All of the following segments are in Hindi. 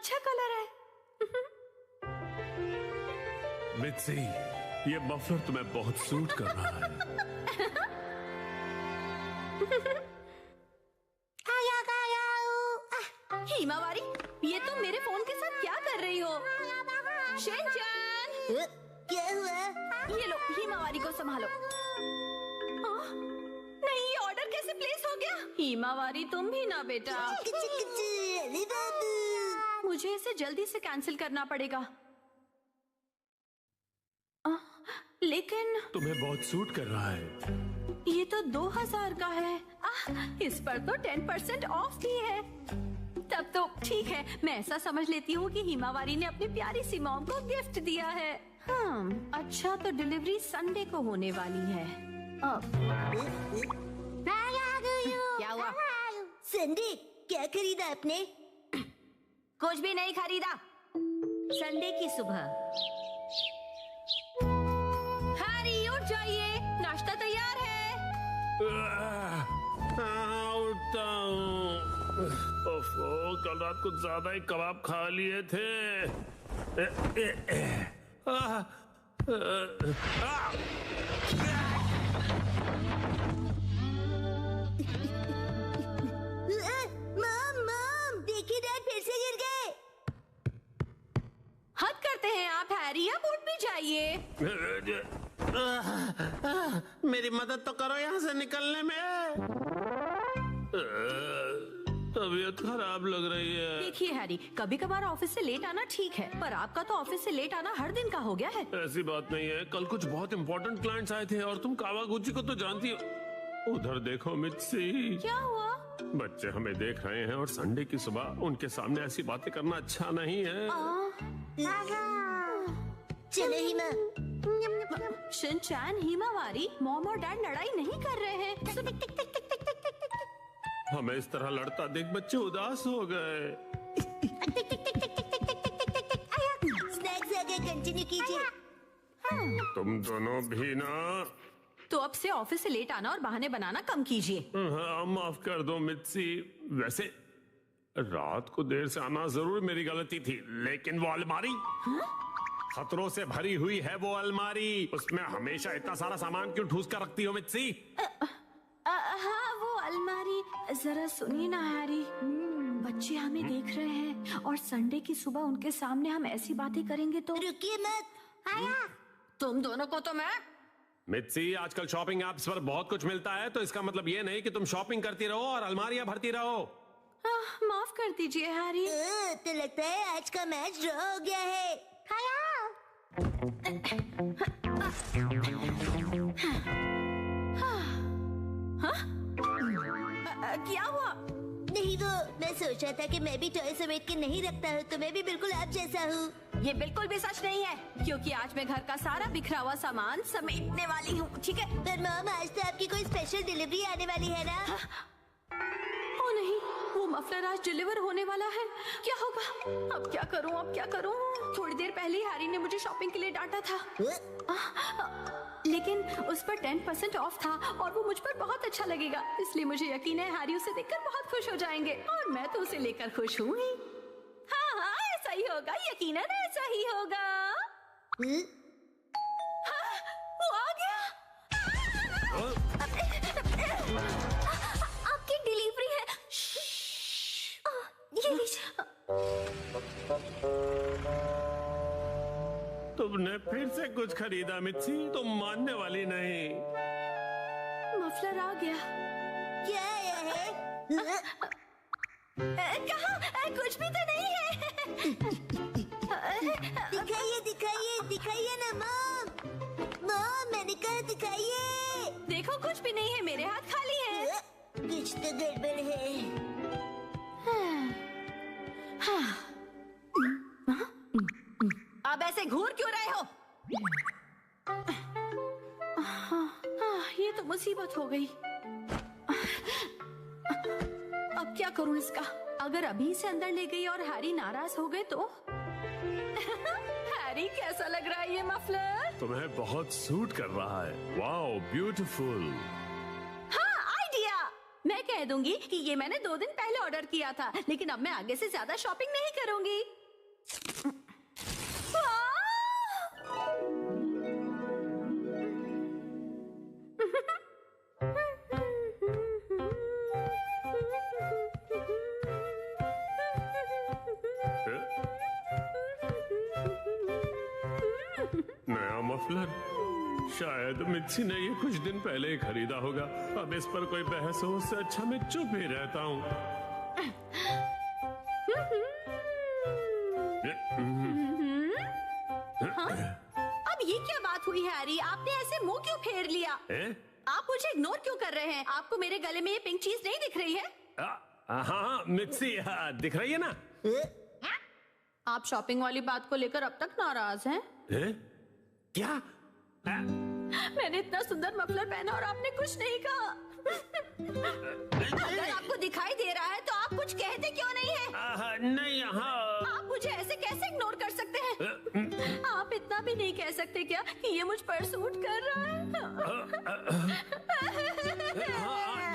अच्छा कलर है। मित्सी, ये मफलर तुम्हें बहुत सूट कर रहा है। हिमावारी, ये तुम मेरे फोन के साथ क्या कर रही हो? शिनचैन! क्या हुआ? ये लो, हिमावारी को संभालो। नहीं, ये ऑर्डर कैसे प्लेस हो गया? हिमावारी तुम भी ना बेटा। अरे बाबू, मुझे इसे जल्दी से कैंसिल करना पड़ेगा। लेकिन तुम्हें बहुत सूट कर रहा है। ये तो 2000 का है। इस पर तो 10% ऑफ भी है। तब तो ठीक है, मैं ऐसा समझ लेती हूँ कि हिमावारी ने अपनी प्यारी सी मॉम को गिफ्ट दिया है। अच्छा, तो डिलीवरी संडे को होने वाली है। क्या हुआ? संडे क्या खरीदा आपने? कुछ भी नहीं खरीदा। संडे की सुबह। हैरी, उठ जाइए, नाश्ता तैयार है। उठता हूँ। ओफो, कल रात को ज्यादा ही कबाब खा लिए थे। मॉम, देखिए डैड फिर से गिर गए। हद करते हैं आप हैरी, अब उठ भी जाइए। मेरी मदद तो करो यहाँ से निकलने में। तबीयत खराब लग रही है। देखिए हैरी, कभी कभार ऑफिस से लेट आना ठीक है, पर आपका तो ऑफिस से लेट आना हर दिन का हो गया है। ऐसी बात नहीं है, कल कुछ बहुत इम्पोर्टेंट क्लाइंट्स आए थे और तुम कावागुची को तो जानती हो। उधर देखो मित्सी। क्या हुआ? बच्चे हमें देख रहे हैं और संडे की सुबह उनके सामने ऐसी बातें करना अच्छा नहीं है। चलो हिमा। शिनचैन, हिमावारी, मॉम और डैड लड़ाई नहीं कर रहे हैं। हमें इस तरह लड़ता देख बच्चे उदास हो गए। स्नैक्स आगे कंटिन्यू कीजिए। तुम दोनों भी ना। तो अब से ऑफिस से लेट आना और बहाने बनाना कम कीजिए। हाँ, माफ कर दो मित्सी। वैसे रात को देर से आना जरूर मेरी गलती थी, लेकिन वो अलमारी खतरों से भरी हुई है। वो अलमारी, उसमें हमेशा इतना सारा सामान क्यों ठूस कर रखती हो मित्सी? हाँ, वो अलमारी। जरा सुनिए ना हैरी, बच्चे हमें देख रहे हैं और संडे की सुबह उनके सामने हम ऐसी बातें करेंगे तो। रुकिए मत। तुम दोनों को तो मैं। मित्सी, आजकल शॉपिंग ऐप्स पर बहुत कुछ मिलता है, तो इसका मतलब ये नहीं कि तुम शॉपिंग करती रहो और अलमारियां भरती रहो। माफ कर दीजिए हैरी। तो लगता है आज का मैच ड्रॉ हो गया है। क्या हुआ? नहीं, वो मैं सोच रहा था कि मैं भी टॉय समेट के नहीं रखता हूँ, तो मैं भी बिल्कुल आप जैसा हूँ। ये बिल्कुल भी सच नहीं है, क्योंकि आज मैं घर का सारा बिखरा हुआ सामान समेटने वाली हूँ, ठीक है? पर मॉम, आज तो आपकी कोई स्पेशल डिलीवरी आने वाली है ना? ओ नहीं, वो मफलर आज डिलीवर होने वाला है। क्या होगा? अब क्या करूँ, अब क्या करूँ? थोड़ी देर पहले ही हैरी ने मुझे शॉपिंग के लिए डांटा था, लेकिन उस पर 10% ऑफ था और वो मुझ पर बहुत अच्छा लगेगा, इसलिए मुझे यकीन है हैरी उसे देखकर बहुत खुश हो जाएंगे और मैं तो उसे लेकर खुश हूँ ही। हाँ हाँ, ऐसा ही होगा, यकीनन ऐसा ही होगा। हाँ, वो आ गया। आपकी डिलीवरी है। ये लीजिए। तुमने फिर से कुछ खरीदा मित्सी, तुम मानने वाली नहीं। मफलर आ गया। क्या आया है? कहाँ? कुछ भी तो नहीं है। दिखाइए दिखाइए दिखाइए ना मॉम। मॉम, मैंने कहा दिखाइए। देखो, कुछ भी नहीं है, मेरे हाथ खाली है। कुछ तो गड़बड़ है। अब ऐसे घूर क्यों रहे हो? ये तो मुसीबत हो गई। अब क्या करूं इसका? अगर अभी से अंदर ले गई और हैरी नाराज हो गए तो? हैरी, कैसा लग रहा है ये मफलर? तुम्हें बहुत सूट कर रहा है। Wow, beautiful. हाँ, आइडिया। मैं कह दूंगी कि ये मैंने 2 दिन पहले ऑर्डर किया था, लेकिन अब मैं आगे से ज्यादा शॉपिंग नहीं करूंगी। मफलर। शायद मित्सी ने ये कुछ दिन पहले ही खरीदा होगा। अब इस पर कोई बहस हो उससे अच्छा मैं चुप ही रहता हूँ। अब ये क्या बात हुई हैरी? आपने ऐसे मुंह क्यों फेर लिया? आप मुझे इग्नोर क्यों कर रहे हैं? आपको मेरे गले में ये पिंक चीज नहीं दिख रही है? हाँ मित्सी, दिख रही है ना? आप शॉपिंग वाली बात को लेकर अब तक नाराज हैं? क्या? मैंने इतना सुंदर मफलर पहना और आपने कुछ नहीं कहा। अगर आपको दिखाई दे रहा है तो आप कुछ कहते क्यों नहीं है? नहीं, हाँ। आप मुझे ऐसे कैसे इग्नोर कर सकते हैं? आप इतना भी नहीं कह सकते क्या कि ये मुझ पर सूट कर रहा है?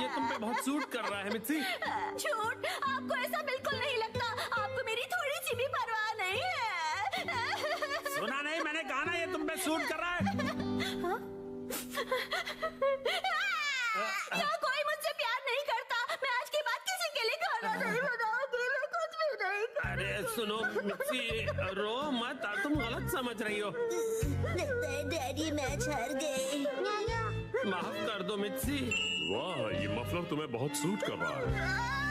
ये तुम पे बहुत सूट कर रहा है मित्सी। झूठ! आपको ऐसा बिल्कुल नहीं लगता। आपको मेरी थोड़ी सी भी परवाह नहीं है। सुना नहीं, मैंने कहा ना ये तुम पे सूट कर रहा है। यहाँ कोई मुझसे प्यार नहीं करता। मैं आज के बाद किसी के लिए खाना नहीं बनाऊंगी। मैं कुछ भी नहीं करूंगी। अरे सुनो मित्सी, रो मत, तुम गलत समझ रही हो। लगता है डैडी मैच हार गए। माफ कर दो मित्सी। वाह, ये मफलर तुम्हें बहुत सूट कर रहा है।